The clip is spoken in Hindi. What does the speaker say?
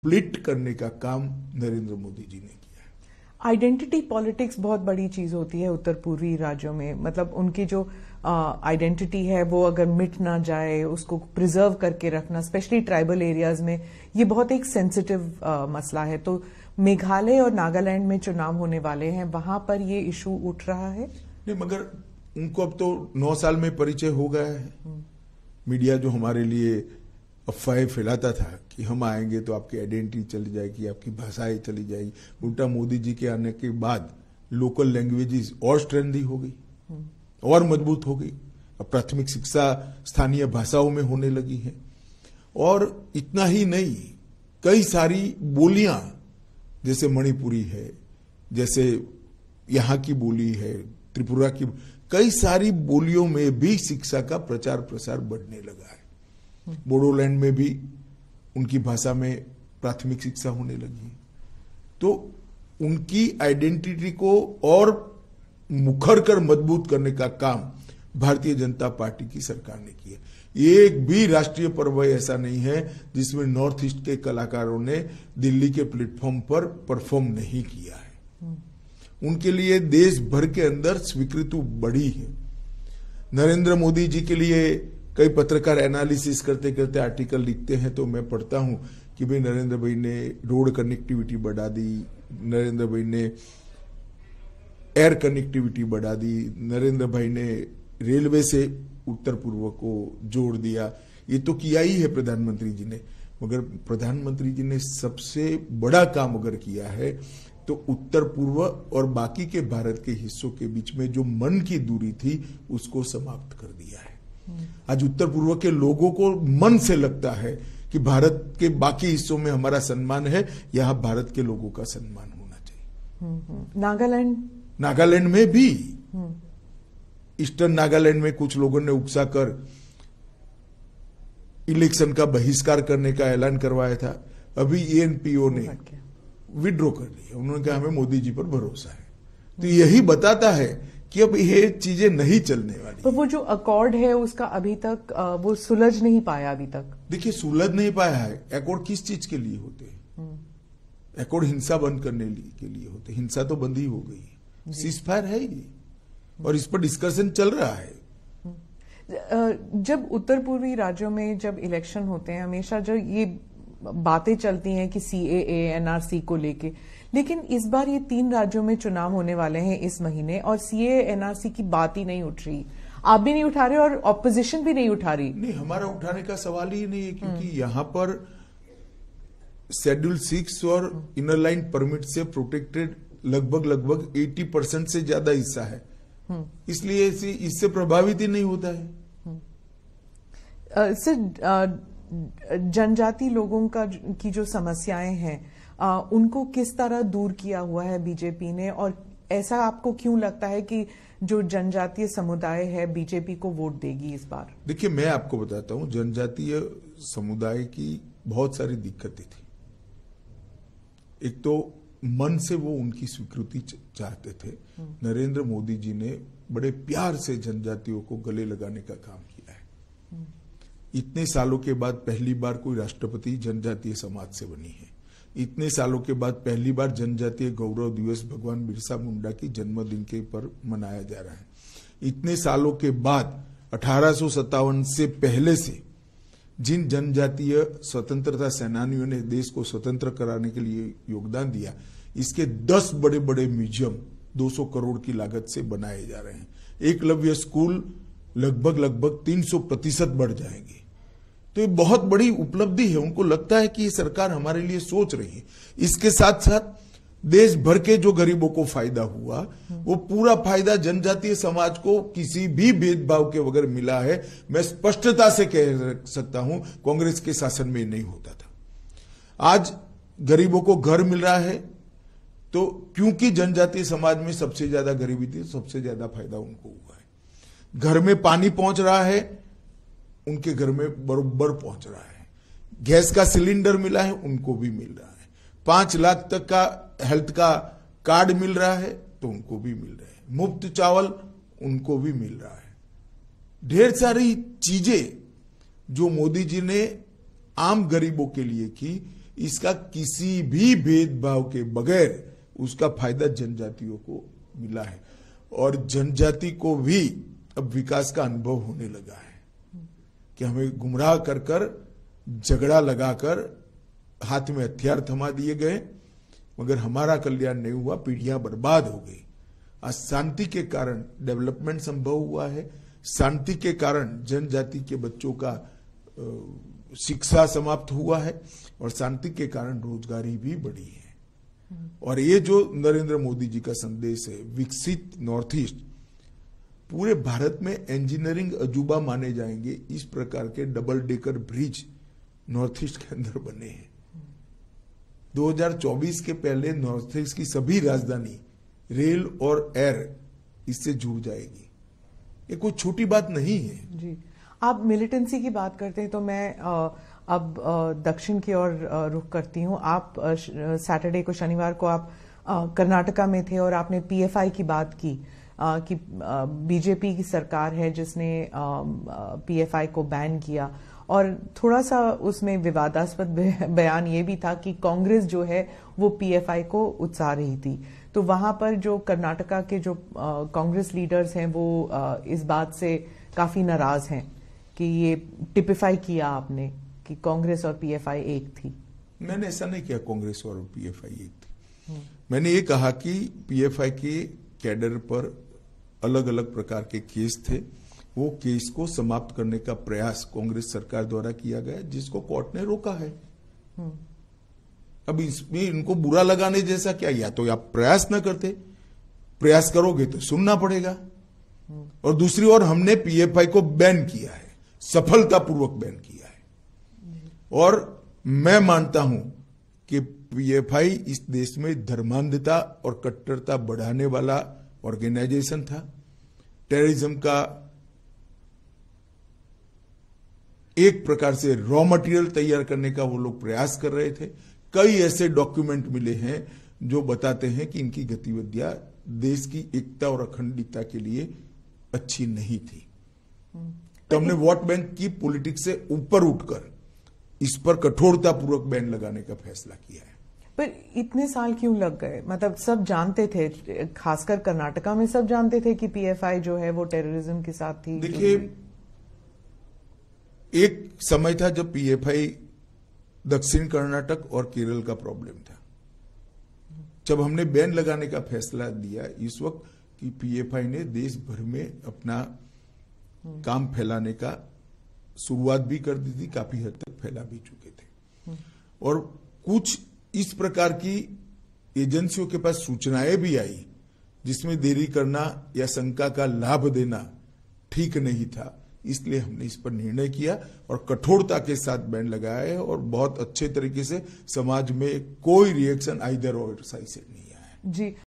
स्प्लिट करने का काम नरेंद्र मोदी जी ने किया है। आइडेंटिटी पॉलिटिक्स बहुत बड़ी चीज होती है उत्तर पूर्वी राज्यों में। मतलब उनकी जो आइडेंटिटी है वो अगर मिट ना जाए, उसको प्रिजर्व करके रखना, स्पेशली ट्राइबल एरियाज में, ये बहुत एक सेंसिटिव मसला है। तो मेघालय और नागालैंड में चुनाव होने वाले हैं, वहां पर ये इशू उठ रहा है। नहीं, मगर उनको अब तो 9 साल में परिचय हो गया है। मीडिया जो हमारे लिए अफवाहें फैलाता था कि हम आएंगे तो आपकी आइडेंटिटी चली जाएगी, आपकी भाषाएं चली जाएगी, उल्टा मोदी जी के आने के बाद लोकल लैंग्वेजेस और स्ट्रेंथी हो गई और मजबूत हो गई। अब प्राथमिक शिक्षा स्थानीय भाषाओं में होने लगी है। और इतना ही नहीं, कई सारी बोलियां, जैसे मणिपुरी है, जैसे यहाँ की बोली है, त्रिपुरा की, कई सारी बोलियों में भी शिक्षा का प्रचार प्रसार बढ़ने लगा है। बोडोलैंड में भी उनकी भाषा में प्राथमिक शिक्षा होने लगी है। तो उनकी आइडेंटिटी को और मुखर कर मजबूत करने का काम भारतीय जनता पार्टी की सरकार ने किया। एक भी राष्ट्रीय पर्व ऐसा नहीं है जिसमें नॉर्थ ईस्ट के कलाकारों ने दिल्ली के प्लेटफॉर्म पर परफॉर्म नहीं किया है। उनके लिए देश भर के अंदर स्वीकृति बढ़ी है। नरेंद्र मोदी जी के लिए कई पत्रकार एनालिसिस करते करते आर्टिकल लिखते हैं, तो मैं पढ़ता हूं कि भाई नरेंद्र भाई ने रोड कनेक्टिविटी बढ़ा दी, नरेंद्र भाई ने एयर कनेक्टिविटी बढ़ा दी, नरेंद्र भाई ने रेलवे से उत्तर पूर्व को जोड़ दिया। ये तो किया ही है प्रधानमंत्री जी ने, मगर प्रधानमंत्री जी ने सबसे बड़ा काम अगर किया है तो उत्तर पूर्व और बाकी के भारत के हिस्सों के बीच में जो मन की दूरी थी उसको समाप्त कर दिया है। आज उत्तर पूर्व के लोगों को मन से लगता है कि भारत के बाकी हिस्सों में हमारा सम्मान है, यहां भारत के लोगों का सम्मान होना चाहिए। नागालैंड में भी, ईस्टर्न नागालैंड में कुछ लोगों ने उकसाकर इलेक्शन का बहिष्कार करने का ऐलान करवाया था। अभी एएनपीओ ने विड्रॉ कर लिया। उन्होंने कहा हमें मोदी जी पर भरोसा है। तो यही बताता है कि अब ये चीजें नहीं चलने वाली। तो वो जो अकॉर्ड है उसका अभी तक वो सुलझ नहीं पाया। अभी तक देखिए, सुलझ नहीं पाया है। अकॉर्ड किस चीज के लिए होते हैं? अकॉर्ड हिंसा बंद करने के लिए होते। हिंसा तो बंद ही हो गई है, सीजफायर है ही, और इस पर डिस्कशन चल रहा है। जब उत्तर पूर्वी राज्यों में जब इलेक्शन होते हैं, हमेशा जो ये बातें चलती हैं कि सीएए एनआरसी को लेके, लेकिन इस बार ये 3 राज्यों में चुनाव होने वाले हैं इस महीने और सीएए एनआरसी की बात ही नहीं उठ रही। आप भी नहीं उठा रहे और ऑपोजिशन भी नहीं उठा रही। नहीं, हमारा उठाने का सवाल ही नहीं है, क्योंकि यहां पर शेड्यूल 6 और इनर लाइन परमिट से प्रोटेक्टेड लगभग 80% से ज्यादा हिस्सा है, इसलिए इससे प्रभावित ही नहीं होता है। सर, जनजाति लोगों की जो समस्याएं हैं, उनको किस तरह दूर किया हुआ है बीजेपी ने, और ऐसा आपको क्यों लगता है कि जो जनजातीय समुदाय है बीजेपी को वोट देगी इस बार? देखिए, मैं आपको बताता हूं, जनजातीय समुदाय की बहुत सारी दिक्कतें थी। एक तो मन से वो उनकी स्वीकृति चाहते थे। नरेंद्र मोदी जी ने बड़े प्यार से जनजातियों को गले लगाने का काम किया है। इतने सालों के बाद पहली बार कोई राष्ट्रपति जनजातीय समाज से बनी है। इतने सालों के बाद पहली बार जनजातीय गौरव दिवस भगवान बिरसा मुंडा की जन्मदिन के पर मनाया जा रहा है। इतने सालों के बाद 1857 से पहले से जिन जनजातीय स्वतंत्रता सेनानियों ने देश को स्वतंत्र कराने के लिए योगदान दिया, इसके 10 बड़े बड़े म्यूजियम 200 करोड़ की लागत से बनाए जा रहे हैं। एकलव्य स्कूल लगभग 300% बढ़ जाएंगे। तो ये बहुत बड़ी उपलब्धि है। उनको लगता है कि ये सरकार हमारे लिए सोच रही है। इसके साथ साथ देश भर के जो गरीबों को फायदा हुआ, वो पूरा फायदा जनजातीय समाज को किसी भी भेदभाव के बगैर मिला है। मैं स्पष्टता से कह सकता हूं, कांग्रेस के शासन में नहीं होता था। आज गरीबों को घर मिल रहा है, तो क्योंकि जनजातीय समाज में सबसे ज्यादा गरीबी थी, सबसे ज्यादा फायदा उनको हुआ है। घर में पानी पहुंच रहा है, उनके घर में बरोबर पहुंच रहा है। गैस का सिलेंडर मिला है, उनको भी मिल रहा है। 5 लाख तक का हेल्थ का कार्ड मिल रहा है, तो उनको भी मिल रहा है। मुफ्त चावल उनको भी मिल रहा है। ढेर सारी चीजें जो मोदी जी ने आम गरीबों के लिए की, इसका किसी भी भेदभाव के बगैर उसका फायदा जनजातियों को मिला है और जनजाति को भी अब विकास का अनुभव होने लगा है कि हमें गुमराह कर कर झगड़ा लगाकर हाथ में हथियार थमा दिए गए, मगर हमारा कल्याण नहीं हुआ, पीढ़ियां बर्बाद हो गई। आज शांति के कारण डेवलपमेंट संभव हुआ है, शांति के कारण जनजाति के बच्चों का शिक्षा समाप्त हुआ है और शांति के कारण रोजगारी भी बढ़ी है। और ये जो नरेंद्र मोदी जी का संदेश है, विकसित नॉर्थ ईस्ट, पूरे भारत में इंजीनियरिंग अजूबा माने जाएंगे। इस प्रकार के double decker bridge north east के अंदर बने हैं। 2024 के पहले नॉर्थ ईस्ट की सभी राजधानी रेल और एयर इससे जुड़ जाएगी। ये कोई छोटी बात नहीं है जी। आप मिलिटेंसी की बात करते हैं तो मैं अब दक्षिण की ओर रुख करती हूँ। आप सैटरडे को, शनिवार को आप कर्नाटका में थे और आपने पीएफआई की बात की कि बीजेपी की सरकार है जिसने पीएफआई को बैन किया, और थोड़ा सा उसमें विवादास्पद बयान ये भी था कि कांग्रेस जो है वो पीएफआई को उकसा रही थी। तो वहां पर जो कर्नाटका के जो कांग्रेस लीडर्स हैं वो इस बात से काफी नाराज हैं कि ये टिपिफाई किया आपने कि कांग्रेस और पीएफआई एक थी। मैंने ऐसा नहीं किया कांग्रेस और पीएफआई एक थी। मैंने ये कहा कि पीएफआई के कैडर पर अलग अलग प्रकार के केस थे, वो केस को समाप्त करने का प्रयास कांग्रेस सरकार द्वारा किया गया जिसको कोर्ट ने रोका है। अब इसमें इनको बुरा लगाने जैसा क्या, या तो आप प्रयास न करते, प्रयास करोगे तो सुनना पड़ेगा। और दूसरी ओर हमने पीएफआई को बैन किया है, सफलतापूर्वक बैन किया है। और मैं मानता हूं कि पीएफआई इस देश में धर्मांधता और कट्टरता बढ़ाने वाला ऑर्गेनाइजेशन था। टेररिज्म का एक प्रकार से रॉ मटेरियल तैयार करने का वो लोग प्रयास कर रहे थे। कई ऐसे डॉक्यूमेंट मिले हैं जो बताते हैं कि इनकी गतिविधियां देश की एकता और अखंडता के लिए अच्छी नहीं थी। तो हमने वोट बैंक की पॉलिटिक्स से ऊपर उठकर इस पर कठोरतापूर्वक बैन लगाने का फैसला किया है। पर इतने साल क्यों लग गए? मतलब सब जानते थे, खासकर कर्नाटका में सब जानते थे कि पीएफआई जो है वो टेररिज्म के साथ थी। देखिए, एक समय था जब पीएफआई दक्षिण कर्नाटक और केरल का प्रॉब्लम था। जब हमने बैन लगाने का फैसला दिया इस वक्त कि पीएफआई ने देश भर में अपना काम फैलाने का शुरुआत भी कर दी थी, काफी हद तक फैला भी चुके थे। और कुछ इस प्रकार की एजेंसियों के पास सूचनाएं भी आई जिसमें देरी करना या शंका का लाभ देना ठीक नहीं था। इसलिए हमने इस पर निर्णय किया और कठोरता के साथ बैन लगाया है और बहुत अच्छे तरीके से समाज में कोई रिएक्शन आइदर और साइड से नहीं आया। जी।